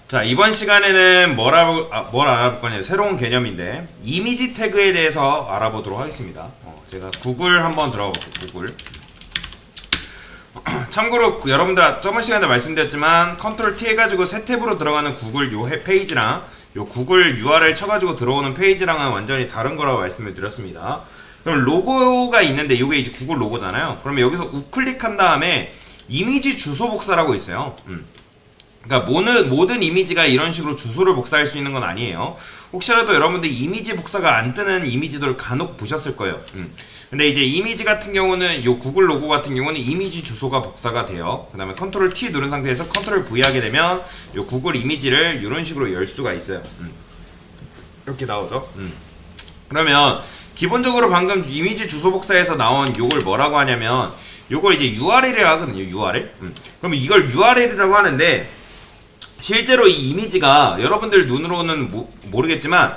자, 이번 시간에는 뭘 알아볼 거냐, 새로운 개념인데 이미지 태그에 대해서 알아보도록 하겠습니다. 제가 구글 한번 들어가 볼게요. 구글. 참고로 여러분들 저번 시간에 말씀드렸지만 컨트롤 T 해가지고 새 탭으로 들어가는 구글 요 페이지랑 요 구글 URL 쳐가지고 들어오는 페이지랑은 완전히 다른 거라고 말씀을 드렸습니다. 그럼 로고가 있는데 이게 이제 구글 로고잖아요. 그러면 여기서 우클릭한 다음에 이미지 주소 복사라고 있어요. 그러니까 모든 이미지가 이런 식으로 주소를 복사할 수 있는 건 아니에요. 혹시라도 여러분들 이미지 복사가 안 뜨는 이미지들 간혹 보셨을 거예요. 근데 이제 이미지 같은 경우는 요 구글 로고 같은 경우는 이미지 주소가 복사가 돼요. 그 다음에 컨트롤 T 누른 상태에서 컨트롤 V 하게 되면 요 구글 이미지를 이런 식으로 열 수가 있어요. 이렇게 나오죠. 그러면 기본적으로 방금 이미지 주소 복사에서 나온 요걸 뭐라고 하냐면 요걸 이제 URL이라고 하거든요. URL. 그러면 이걸 URL이라고 하는데 실제로 이 이미지가 여러분들 눈으로는 모르겠지만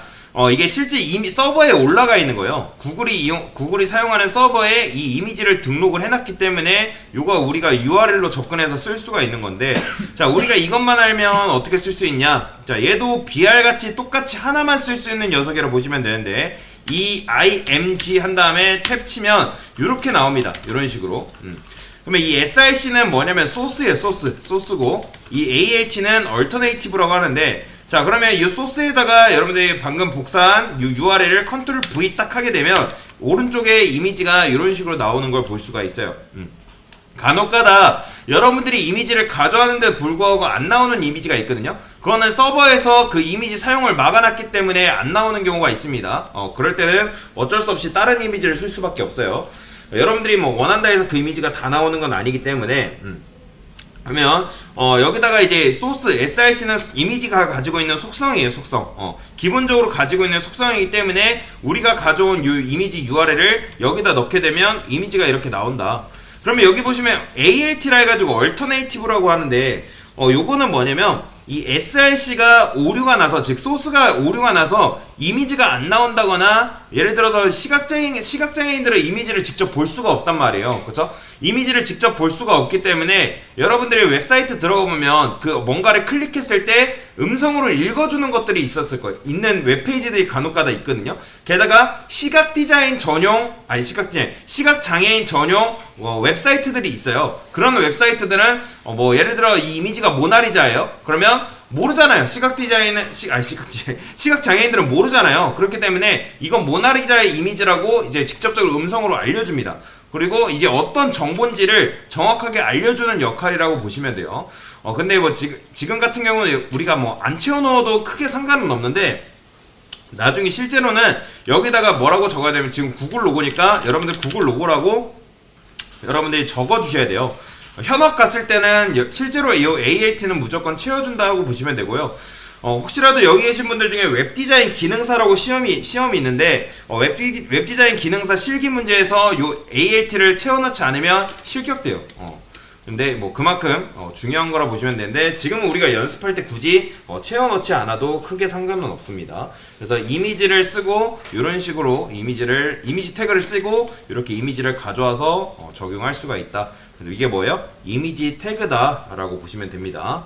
이게 실제 서버에 올라가 있는 거예요. 구글이 사용하는 서버에 이 이미지를 등록을 해놨기 때문에 요거 우리가 URL로 접근해서 쓸 수가 있는 건데, 자, 우리가 이것만 알면 어떻게 쓸 수 있냐? 자, 얘도 BR같이 똑같이 하나만 쓸 수 있는 녀석이라고 보시면 되는데, 이 IMG 한 다음에 탭 치면 이렇게 나옵니다. 이런 식으로. 그러면 이 src는 뭐냐면 소스예요. 소스고, 이 alt는 alternative라고 하는데, 자, 그러면 이 소스에다가 여러분들이 방금 복사한 이 URL을 컨트롤 V 딱 하게 되면 오른쪽에 이미지가 이런 식으로 나오는 걸 볼 수가 있어요. 간혹가다 여러분들이 이미지를 가져왔는데 불구하고 안 나오는 이미지가 있거든요. 그거는 서버에서 그 이미지 사용을 막아놨기 때문에 안 나오는 경우가 있습니다. 그럴 때는 어쩔 수 없이 다른 이미지를 쓸 수밖에 없어요. 여러분들이 뭐 원한다 해서 그 이미지가 다 나오는 건 아니기 때문에 그러면 여기다가 이제 소스 src는 이미지가 가지고 있는 속성이에요. 속성. 기본적으로 가지고 있는 속성이기 때문에 우리가 가져온 이 이미지 URL을 여기다 넣게 되면 이미지가 이렇게 나온다. 그러면 여기 보시면 ALT라 해가지고 alternative라고 하는데 요거는 뭐냐면 이 src가 오류가 나서, 즉 소스가 오류가 나서 이미지가 안 나온다거나, 예를 들어서 시각장애인들은 이미지를 직접 볼 수가 없단 말이에요. 그쵸? 이미지를 직접 볼 수가 없기 때문에 여러분들이 웹사이트 들어가 보면 그 뭔가를 클릭했을 때 음성으로 읽어주는 것들이 있었을 거예요. 있는 웹페이지들이 간혹가다 있거든요. 게다가 시각장애인 전용 웹사이트들이 있어요. 그런 웹사이트들은 뭐 예를 들어 이 이미지가 모나리자예요. 그러면 모르잖아요. 시각장애인들은 모르잖아요. 그렇기 때문에 이건 모나리자의 이미지라고 이제 직접적으로 음성으로 알려줍니다. 그리고 이게 어떤 정보인지를 정확하게 알려주는 역할이라고 보시면 돼요. 근데 뭐 지금 같은 경우는 우리가 뭐 안 채워넣어도 크게 상관은 없는데, 나중에 실제로는 여기다가 뭐라고 적어야 되면, 지금 구글 로고니까 여러분들 구글 로고라고 여러분들이 적어주셔야 돼요. 현업 갔을 때는 실제로 이 ALT는 무조건 채워준다고 보시면 되고요. 혹시라도 여기 계신 분들 중에 웹디자인 기능사라고 시험이 있는데, 웹디자인 기능사 실기 문제에서 요 ALT를 채워넣지 않으면 실격돼요. 근데 뭐 그만큼 중요한 거라 보시면 되는데, 지금은 우리가 연습할 때 굳이 채워넣지 않아도 크게 상관은 없습니다. 그래서 이미지를 쓰고 이런 식으로 이미지 태그를 쓰고 이렇게 이미지를 가져와서 적용할 수가 있다. 그래서 이게 뭐예요? 이미지 태그다 라고 보시면 됩니다.